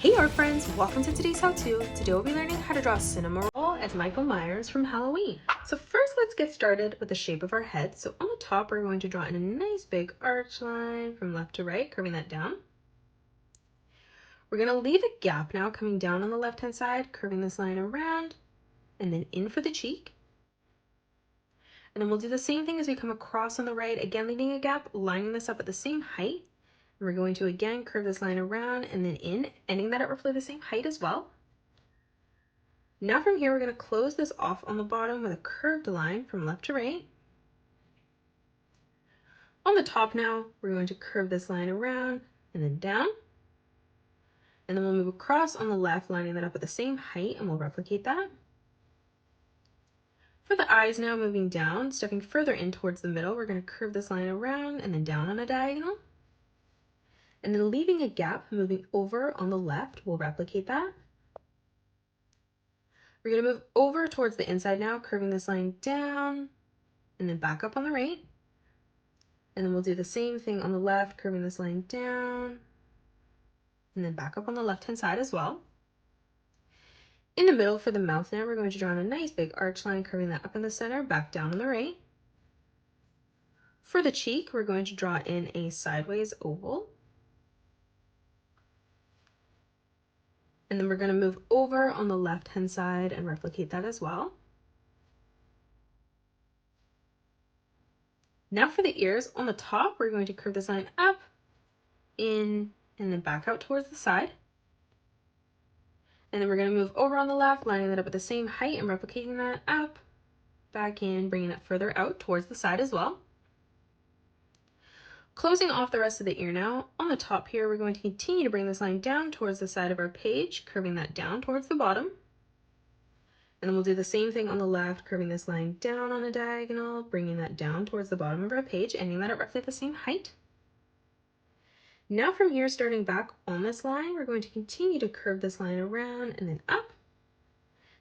Hey art friends, welcome to today's how-to. Today we'll be learning how to draw Cinamoroll as Michael Myers from Halloween. So first let's get started with the shape of our head. So on the top we're going to draw in a nice big arch line from left to right, curving that down. We're going to leave a gap now coming down on the left hand side, curving this line around and then in for the cheek. And then we'll do the same thing as we come across on the right, again leaving a gap, lining this up at the same height. We're going to again curve this line around and then in, ending that at roughly the same height as well. Now from here, we're going to close this off on the bottom with a curved line from left to right. On the top now, we're going to curve this line around and then down. And then we'll move across on the left, lining that up at the same height, and we'll replicate that. For the eyes now, moving down, stepping further in towards the middle, we're going to curve this line around and then down on a diagonal. And then leaving a gap, moving over on the left, we'll replicate that. We're going to move over towards the inside now, curving this line down and then back up on the right. And then we'll do the same thing on the left, curving this line down and then back up on the left hand side as well. In the middle for the mouth now, we're going to draw in a nice big arch line, curving that up in the center, back down on the right. For the cheek, we're going to draw in a sideways oval. And then we're going to move over on the left hand side and replicate that as well. Now for the ears, on the top, we're going to curve this line up, in, and then back out towards the side. And then we're going to move over on the left, lining that up at the same height and replicating that up, back in, bringing it further out towards the side as well. Closing off the rest of the ear now, on the top here, we're going to continue to bring this line down towards the side of our page, curving that down towards the bottom. And then we'll do the same thing on the left, curving this line down on a diagonal, bringing that down towards the bottom of our page, ending that at roughly the same height. Now from here, starting back on this line, we're going to continue to curve this line around and then up.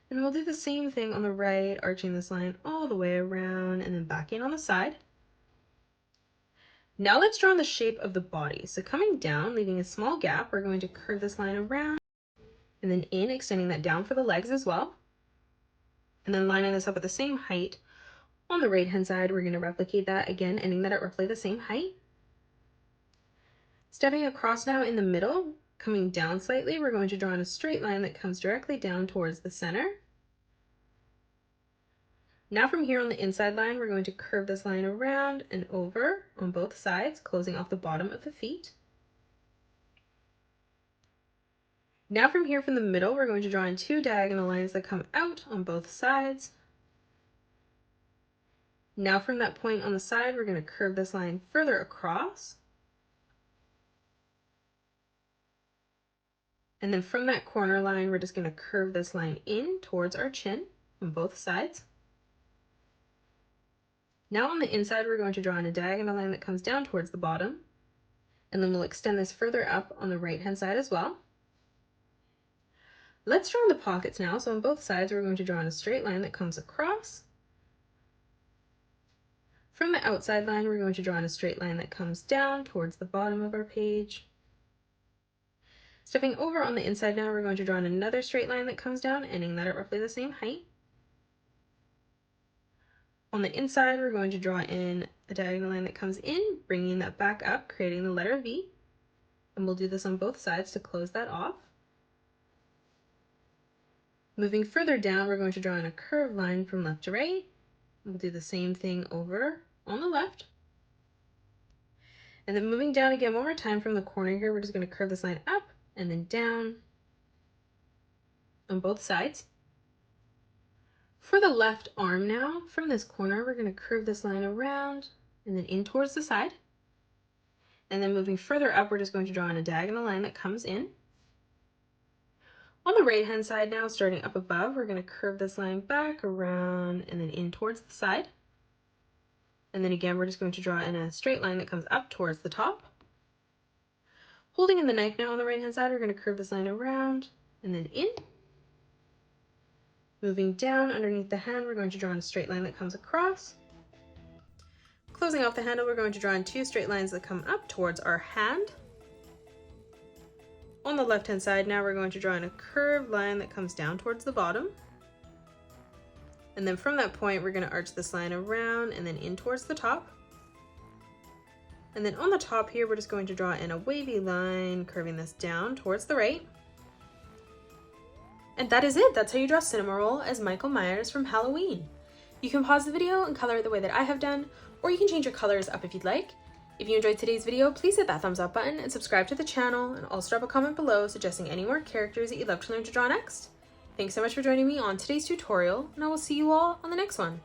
And we'll do the same thing on the right, arching this line all the way around and then back in on the side. Now let's draw in the shape of the body. So coming down, leaving a small gap, we're going to curve this line around and then in, extending that down for the legs as well. And then lining this up at the same height. On the right hand side, we're going to replicate that again, ending that at roughly the same height. Stepping across now in the middle, coming down slightly, we're going to draw in a straight line that comes directly down towards the center. Now from here on the inside line, we're going to curve this line around and over on both sides, closing off the bottom of the feet. Now from here from the middle, we're going to draw in two diagonal lines that come out on both sides. Now from that point on the side, we're going to curve this line further across. And then from that corner line, we're just going to curve this line in towards our chin on both sides. Now on the inside, we're going to draw in a diagonal line that comes down towards the bottom. And then we'll extend this further up on the right hand side as well. Let's draw in the pockets now. So on both sides, we're going to draw in a straight line that comes across. From the outside line, we're going to draw in a straight line that comes down towards the bottom of our page. Stepping over on the inside now, we're going to draw in another straight line that comes down, ending that at roughly the same height. On the inside, we're going to draw in a diagonal line that comes in, bringing that back up, creating the letter V. And we'll do this on both sides to close that off. Moving further down, we're going to draw in a curved line from left to right. We'll do the same thing over on the left. And then moving down again one more time from the corner here, we're just going to curve this line up and then down on both sides. For the left arm now, from this corner, we're going to curve this line around and then in towards the side. And then moving further up, we're just going to draw in a diagonal line that comes in. On the right hand side now, starting up above, we're going to curve this line back around and then in towards the side. And then again, we're just going to draw in a straight line that comes up towards the top. Holding in the knife now on the right hand side, we're going to curve this line around and then in. Moving down underneath the hand, we're going to draw in a straight line that comes across. Closing off the handle, we're going to draw in two straight lines that come up towards our hand. on the left hand side now we're going to draw in a curved line that comes down towards the bottom. And then from that point we're going to arch this line around and then in towards the top. And then on the top here we're just going to draw in a wavy line curving this down towards the right. And that is it. That's how you draw Cinamoroll as Michael Myers from Halloween. You can pause the video and color it the way that I have done, or you can change your colors up if you'd like. If you enjoyed today's video, please hit that thumbs up button and subscribe to the channel, and also drop a comment below suggesting any more characters that you'd love to learn to draw next. Thanks so much for joining me on today's tutorial, and I will see you all on the next one.